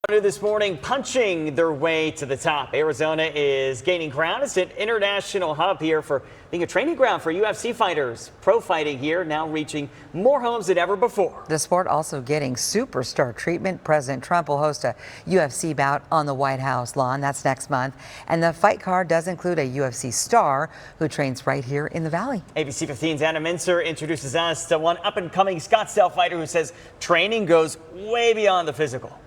This morning, punching their way to the top. Arizona is gaining ground as an international hub here for being a training ground for UFC fighters. Pro fighting here now reaching more homes than ever before. The sport also getting superstar treatment. President Trump will host a UFC bout on the White House lawn. That's next month. And the fight card does include a UFC star who trains right here in the Valley. ABC 15's Anna Mincer introduces us to one up-and-coming Scottsdale fighter who says training goes way beyond the physical.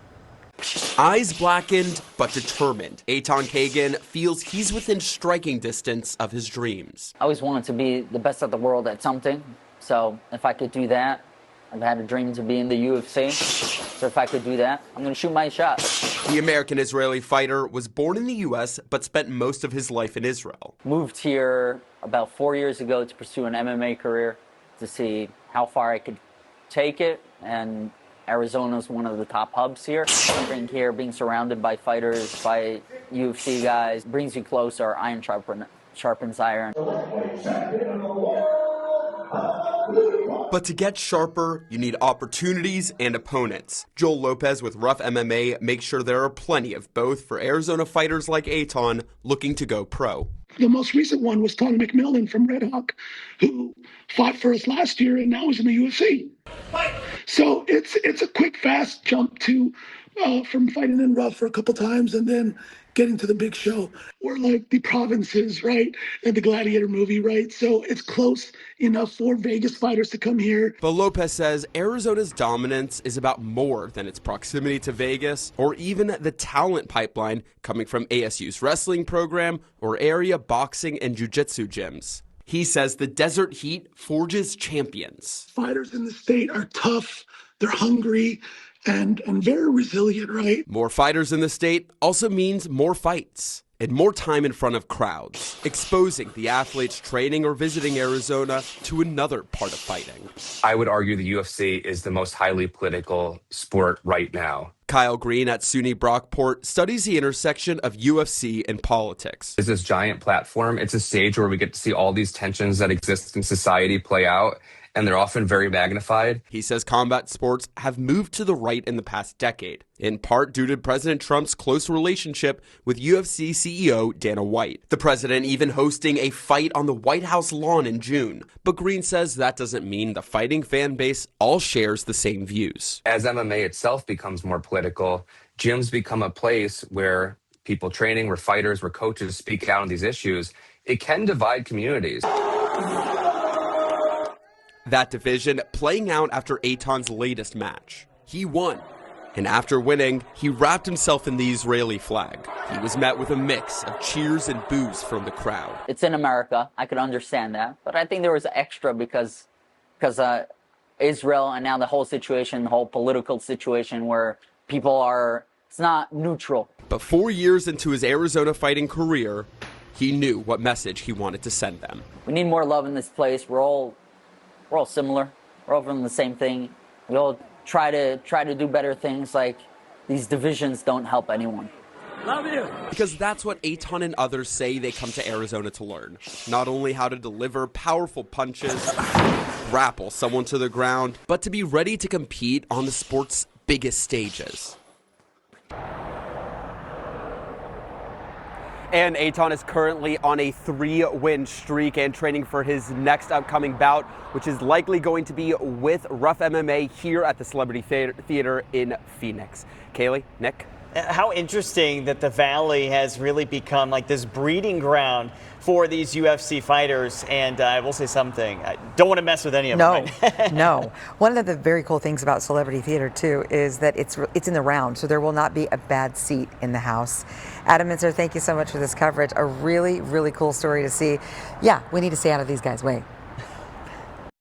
Eyes blackened, but determined, Eitan Kagan feels he's within striking distance of his dreams. I always wanted to be the best of the world at something, so if I could do that, I've had a dream to be in the UFC, so if I could do that, I'm going to shoot my shot. The American-Israeli fighter was born in the U.S., but spent most of his life in Israel. Moved here about 4 years ago to pursue an MMA career, to see how far I could take it, and Arizona is one of the top hubs here. Being here, being surrounded by fighters, by UFC guys, brings you closer. Iron sharpens iron. But to get sharper, you need opportunities and opponents. Joel Lopez with Rough MMA makes sure there are plenty of both for Arizona fighters like Eitan looking to go pro. The most recent one was Tony McMillan from Red Hawk, who fought for us last year and now is in the UFC. So it's a quick, fast jump to from fighting in rough for a couple times and then getting to the big show. We're like the provinces, right? And the Gladiator movie, right? So it's close enough for Vegas fighters to come here. But Lopez says Arizona's dominance is about more than its proximity to Vegas or even the talent pipeline coming from ASU's wrestling program or area boxing and jiu-jitsu gyms. He says the desert heat forges champions. Fighters in the state are tough, they're hungry, and very resilient, right? More fighters in the state also means more fights and more time in front of crowds, exposing the athletes training or visiting Arizona to another part of fighting. I would argue the UFC is the most highly political sport right now. Kyle Green at SUNY Brockport studies the intersection of UFC and politics. It's this giant platform. It's a stage where we get to see all these tensions that exist in society play out, and they're often very magnified. He says combat sports have moved to the right in the past decade, in part due to President Trump's close relationship with UFC CEO Dana White. The president even hosting a fight on the White House lawn in June. But Green says that doesn't mean the fighting fan base all shares the same views. As MMA itself becomes more political, gyms become a place where people training, where fighters, where coaches speak out on these issues. It can divide communities. That division playing out after Eitan's latest match. He won, and after winning, he wrapped himself in the Israeli flag. He was met with a mix of cheers and boos from the crowd. It's in America. I could understand that. But I think there was extra because Israel and now the whole situation, the whole political situation where people are, it's not neutral. But 4 years into his Arizona fighting career, he knew what message he wanted to send them. We need more love in this place. We're all similar. We're all from the same thing. We all try to do better things. Like, these divisions don't help anyone. Love you. Because that's what Eitan and others say they come to Arizona to learn. Not only how to deliver powerful punches, grapple someone to the ground, but to be ready to compete on the sport's biggest stages. And Eitan is currently on a 3-win streak and training for his next upcoming bout, which is likely going to be with Rough MMA here at the Celebrity Theater in Phoenix. Kaylee, Nick? How interesting that the Valley has really become like this breeding ground for these UFC fighters. And I will say something, I don't want to mess with any of them. No. One of the very cool things about Celebrity Theater, too, is that it's in the round, so there will not be a bad seat in the house. Adam and Sir, thank you so much for this coverage. A really, really cool story to see. Yeah, we need to stay out of these guys' way.